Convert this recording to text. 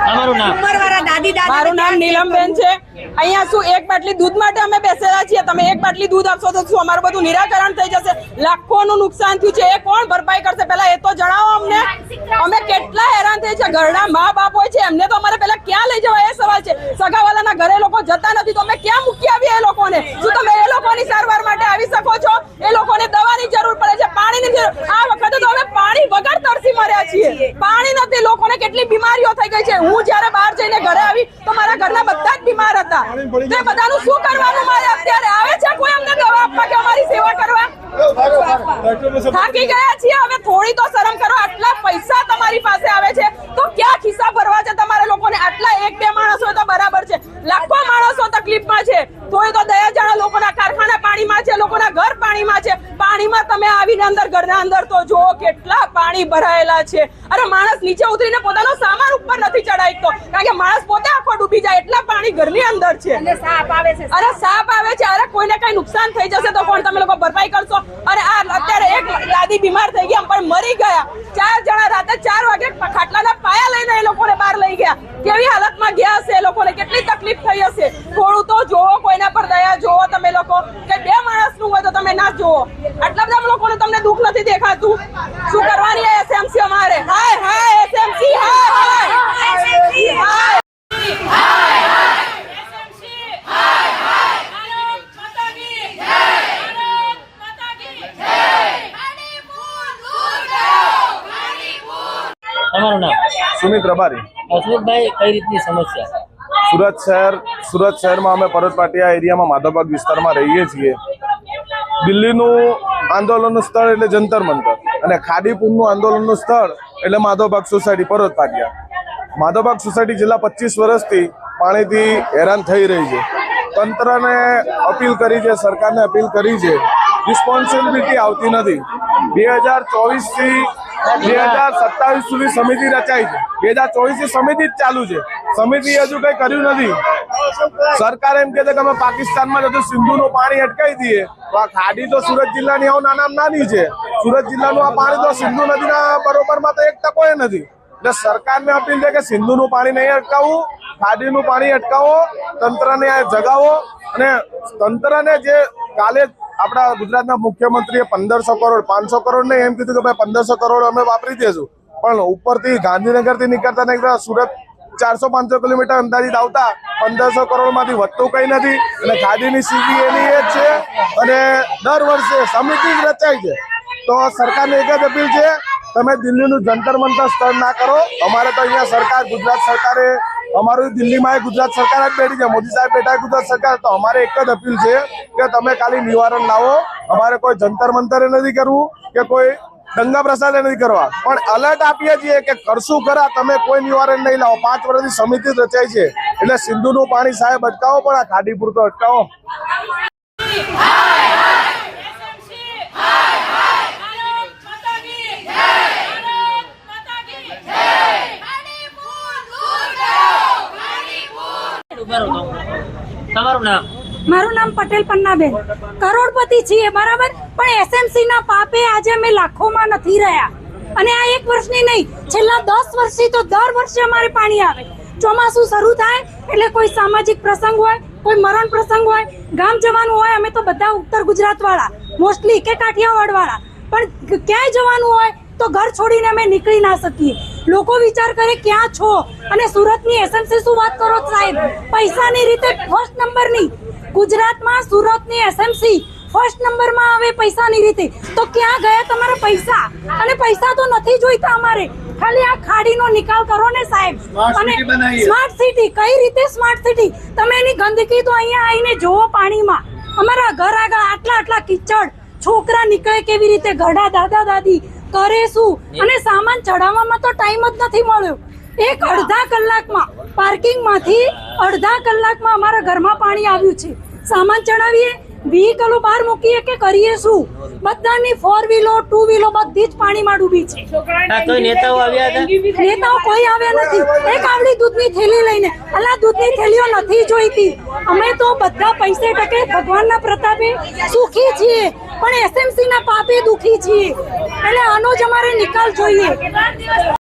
તમારું નામ? મારું નામ નીલમબેન છે। અહીંયા શું એક બાટલી દૂધ માટે અમે બેસેલા છીએ? તમે એક બાટલી દૂધ આપશો તો શું અમારું બધું નિરાકરણ થઈ જશે? લાખોનું નુકસાન થયું છે, એ કોણ ભરપાઈ કરશે? પહેલા એ તો જણાવો અમને। અમે કેટલા હેરાન થઈ છે। ઘરના મા બાપ હોય છે, એમને તો અમારે પહેલા ક્યાં લઈ જવા એ સવાલ છે। સગાવાલાના ઘરે લોકો જતા નથી તો અમે ક્યાં મૂકી આવીએ એ લોકોને? શું તમે એ લોકોની સારવાર માટે આવી શકો છો? એ લોકોને દવાની જરૂર પડે છે, પાણીની જરૂર। આ વખતે તો અમે પાણી વગર તરસી મર્યા છીએ। પાણી નથી, લોકોને કેટલી બીમારીઓ થઈ ગઈ છે। હું જ્યારે બહાર જઈને ઘરે આવી તો મારા ઘરના બધા જ બીમાર હતા। તે બધાનું શું કરવાનું મારે? અત્યારે આવે છે કોઈ અમને દવા આપવા કે અમારી સેવા કરવા? થાકી ગયા છીએ હવે, થોડી તો શરમ કરો। આટલા પૈસા તમારી પાસે આવે છે તો ક્યાં ખિસ્સા ભરવા છે તમારે લોકોને? આટલા એક બે માણસો તો બરાબર છે, લાખો માણસો તકલીફમાં છે। થોડી તો દયા જાણો। લોકોના કારખાના પાણીમાં છે, લોકોના ઘર પાણીમાં છે। પાણીમાં તમે આવીને અંદર ઘરના અંદર તો જુઓ કેટલા પાણી ભરાયેલા છે। અરે માણસ નીચે ઉતરીને પોતાનો સામાન ઉપર નથી ચડાવી તો, કારણ કે માણસ પોતે આખો ડૂબી જાય એટલા પાણી ઘરની અંદર છે। અરે સાપ આવે છે। અરે કોઈને કઈ નુકસાન થઈ જશે તો કોણ તમે લોકો ભરપાઈ કરશો? અને આ અત્યારે એક દાદી બીમાર થઈ ગયા પણ મરી ગયા। 4 જણા રાતે 4 વાગે ખાટલાના પાયા લઈને એ લોકોને બહાર લઈ ગયા। કેવી હાલતમાં ગયા હશે એ લોકોને? કેટલી તકલીફ થઈ હશે? થોડું તો જોવો, કોઈના પર દયા જોવો તમે લોકો। કે 2 માણસનું હોય તો તમે ના જોવો? આટલા બધા લોકોને તમને દુઃખ નથી દેખાતું? શું કરવાની એસએમસી અમારે? હાય હાય એસએમસી, હાય હાય હાય। તમારું નામ? સુમિત રબારી। સુમિતભાઈ, કઈ રીતની સમસ્યા? સુરત શહેરમાં અમે પરત પાટિયા એરિયામાં માધવબાગ વિસ્તારમાં રહીએ છીએ। દિલ્હીનું આંદોલનનું સ્થળ એટલે જંતર મંતર અને ખાડીપુરનું આંદોલનનું સ્થળ એટલે માધવબાગ સોસાયટી પરત પાટિયા। માધવબાગ સોસાયટી છેલ્લા 25 વર્ષથી પાણીથી હેરાન થઈ રહી છે। તંત્રને અપીલ કરી છે, સરકારને અપીલ કરી છે, રિસ્પોન્સિબિલિટી આવતી નથી। 2024 થી 2027 સુધી સમિતિ રચાઈ છે। 2024 થી સમિતિ જ ચાલુ છે, સમિતિ હજુ કઈ કર્યું નથી। સરકાર એમ કે છે કે અમે પાકિસ્તાનમાં જતું સિંધુનું પાણી અટકાવી દઈએ તો આ ખાડી તો સુરત જિલ્લાની નાની છે। સુરત જિલ્લાનું આ પાણી તો સિંધુ નદીના બરોબરમાં તો 1 ટકો નથી। એટલે સરકારને અપીલ છે કે સિંધુનું પાણી નહીં અટકાવવું, ખાડીનું પાણી અટકાવો, તંત્રને જગાવો। અને તંત્રને જે કાલે આપણા ગુજરાતના મુખ્યમંત્રીએ 1500 કરોડ 500 કરોડ નહીં એમ કીધું કે ભાઈ 1500 કરોડ અમે વાપરી દેશું, પણ ઉપરથી ગાંધીનગરથી નીકળતા સુરત 400-500 કિલોમીટર અંદાજિત આવતા 1500 કરોડમાંથી વધતું કઈ નથી। અને ખાડીની સીધી એની એ જ છે અને દર વર્ષે સમિતિ જ રચાય છે। તો સરકારને એક જ અપીલ છે, તમે દિલ્હીનું જંતર મંતર સ્થળ ના કરો। અમારે તો અહીંયા સરકાર, ગુજરાત સરકારે, અમારું દિલ્હીમાં ગુજરાત સરકાર જ બેઠી છે, મોદી સાહેબ બેઠા ગુજરાત સરકાર। તો અમારે એક જ અપીલ છે કે તમે ખાલી નિવારણ લાવો। અમારે કોઈ જંતર મંતરે નથી કરવું કે કોઈ દંગા પ્રસાદે નથી કરવા, પણ અલર્ટ આપીએ છીએ કે કરશું ખરા, તમે કોઈ નિવારણ નહીં લાવો। 5 વર્ષથી સમિતિ રચાઈ છે, એટલે સિંધુનું પાણી સાહેબ અટકાવો, પણ આ ખાડીપુર તો અટકાવો। તમારું નામ? મારું નામ પટેલ પન્નાબેન। કરોડપતિ છીએ બરાબર, પણ એસએમસી ના પાપે આજે અમે લાખોમાં નથી રહ્યા। અને આ 1 વર્ષની નહીં, છેલ્લા 10 વર્ષથી તો દર વર્ષે અમારે પાણી આવે। ચોમાસું શરૂ થાય એટલે કોઈ સામાજિક પ્રસંગ હોય, કોઈ મરણ પ્રસંગ હોય, ગામ જવાનું હોય। અમે તો બધા ઉત્તર ગુજરાત વાળા મોસ્ટલી કે કાઠિયાવાડ વાળા, પણ ક્યાંય જવાનું હોય તો ઘર છોડીને અમે નીકળી ના શકીએ। લોકો વિચાર કરે ક્યાં છો? અને સુરતની એસએમસી શું વાત કરો સાહેબ? પૈસાની રીતે ફર્સ્ટ નંબરની ગુજરાતમાં સુરતની એસએમસી ફર્સ્ટ નંબરમાં આવે પૈસાની રીતે। તો ક્યાં ગયા તમારા પૈસા? અને પૈસા તો નથી જોઈતા અમારે, ખાલી આ ખાડીનો નિકાલ કરો ને સાહેબ। અને સ્માર્ટ સિટી, કઈ રીતે સ્માર્ટ સિટી? તમે એની ગંદકી તો અહીંયા આવીને જોવો પાણીમાં। અમારા ઘર આગળ આટલા કિચડ, છોકરા નીકળે કેવી રીતે, ઘરડા દાદા દાદી કરે શું? અને સામાન ચડાવવામાં તો ટાઈમ જ નથી મળ્યો। એક અડધા કલાકમાં પાર્કિંગમાંથી અડધા કલાકમાં અમારા ઘરમાં પાણી આવ્યું છે। સામાન ચડાવીએ, વ્હીકલો બહાર મૂકીએ કે કરીએ શું? બધાની 4 વ્હીલો 2 વ્હીલો બધી જ પાણીમાં ડૂબી છે। કોઈ નેતાઓ આવ્યા હતા? નેતાઓ કોઈ આવ્યા નથી। એક આવડી દૂધની થેલી લઈને, અલા દૂધની થેલીઓ નથી જોઈતી। અમે તો બધા પૈસે ટકે ભગવાનના પ્રતાપે સુખી છીએ, પણ એસએમસી ના પાપે દુખી છીએ। એટલે આનો જ અમારે નિકાલ જોઈએ।